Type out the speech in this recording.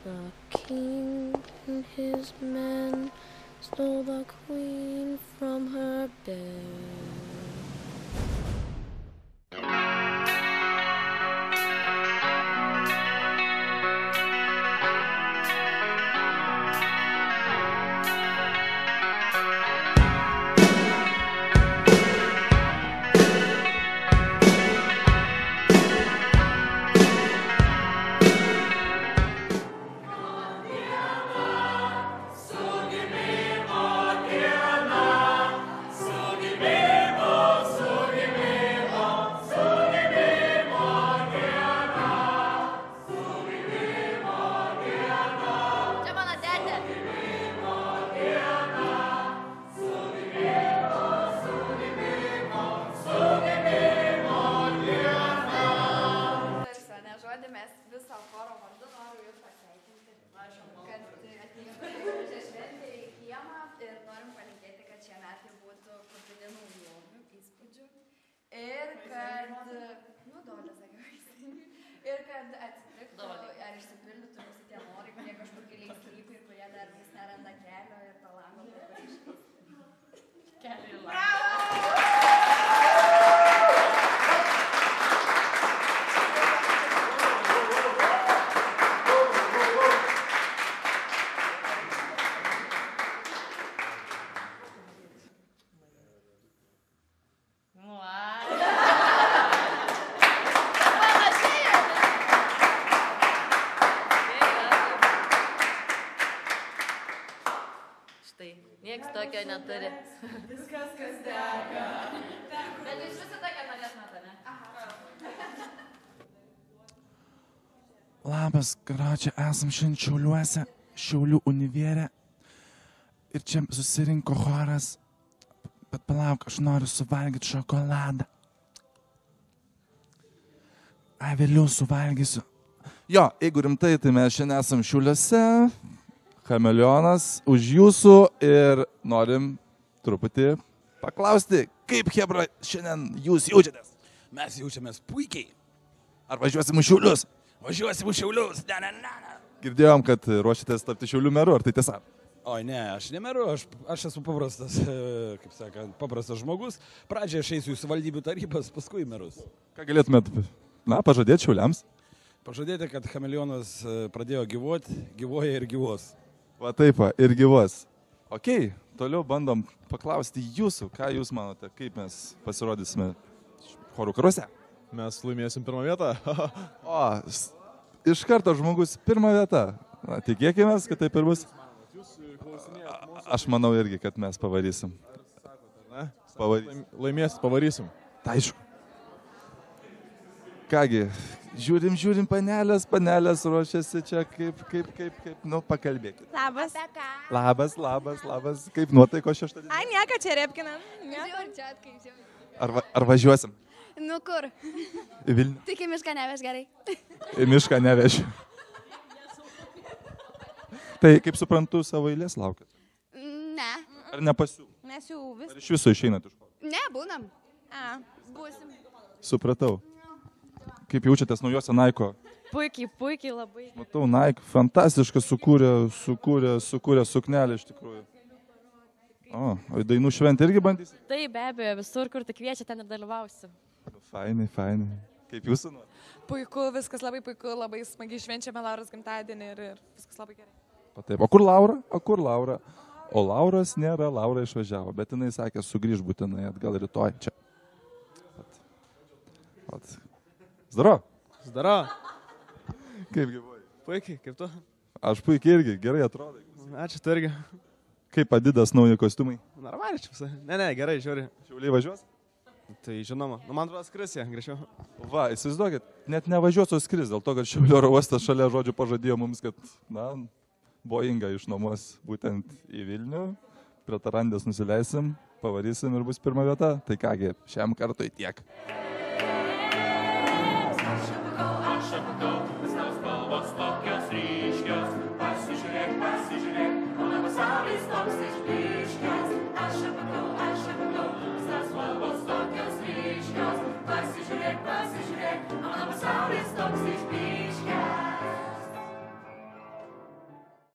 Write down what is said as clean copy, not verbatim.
The king and his men stole the queen from her bed. Mes visą choro vardu noriu jūs pasveikinti, kad atvykote šventę į kiemą ir norim palinkėti, kad šie metai būtų kupini naujovių, įspūdžių ir kad, ir kad atsitiktų ar išsipildytų visi tie norai, kurie kažkur giliai slypi ir kurie dar vis neranda kelio ir to lango iškeisti. Kelio į langą. Štai, nieks tokio neturi. Viskas, kas dega. Bet jūs visi tokia norėtumėte, ne? Labas, karoči, esam šiandien Šiauliuose, Šiaulių univiere. Ir čia susirinko choras. Bet palauk, aš noriu suvalgyti šokoladą. Ai, vėliau suvalgysiu. Jo, jeigu rimtai, tai mes šiandien esam Šiauliuose. Chameleonas už jūsų ir norim truputį paklausti, kaip, Hebra, šiandien jūs jaučiatės? Mes jaučiamės puikiai. Ar važiuosim už Šiaulius? Važiuosim už Šiaulius. Girdėjom, kad ruošitės tapti Šiaulių meru, ar tai tiesa? Oi, ne, aš nemeru, aš esu paprastas, kaip sakant, paprastas žmogus. Pradžiai aš eisiu į savivaldybių tarybas, paskui į merus. Ką galėtumėt, pažadėti Šiauliams? Pažadėti, kad chameleonas pradėjo gyvuoti, gyvuoja ir gyvuos. Va taip, ir gyvos. Ok, toliau bandom paklausti jūsų, ką jūs manote, kaip mes pasirodysime chorų karuose. Mes laimėsim pirmą vietą. O, iš karto žmogus pirmą vietą. Na, tikėkime, kad taip ir bus. Aš manau irgi, kad mes pavarysim. Laimėsit, pavarysim. Tai aišku. Kągi, žiūrim, panelės ruošiasi čia, kaip, pakalbėkit. Labas. Labas, kaip nuotaiko šeštadienį? Ai, nieko, čia repkinam. Ar važiuosim? Nu kur? Į Vilnių? Tik į mišką neveš gerai. Į mišką nevešiu. Tai, kaip suprantu, savo eilės laukiat? Ne. Ar nepasiū? Mes jau vis... Ar iš viso išeinat iš ko? Ne, būnam. Būsim. Supratau. Kaip jaučiatės naujose Nike? Puikiai labai. Matau, Nike fantastiškai sukūrė suknelę iš tikrųjų. O dainų šventę irgi bandysi? Taip, be abejo, visur, kur tik kviečia, ten ir dalyvausiu. Fainai. Kaip jūsų nuo? Puiku, viskas labai puiku, labai smagiai švenčiame Lauros gimtadienį ir viskas labai gerai. O taip, o kur Laura? O Lauros nėra, Laura išvažiavo, bet jinai sakė, sugrįž būtinai atgal rytoj čia. Zdaro. Kaip gyvoji? Puikiai, kaip tu? Aš puikiai irgi, gerai atrodai. Ačiū, tu irgi. Kaip Adidas nauji kostiumai? Normaliai čia visai. Ne, gerai, žiūri. Šiauliai važiuos? Tai žinoma. Man atrodo, skris jie, greičiau. Va, įsivaizduokit, net nevažiuos, o skris, dėl to, kad Šiaulio oro uostas šalia žodžių pažadėjo mums, kad, Boeingą išnuomos būtent į Vilnių. Prie Tarandės nusileisim, pavarysim ir bus pirma vieta. Tai kągi, šiam kartui tiek.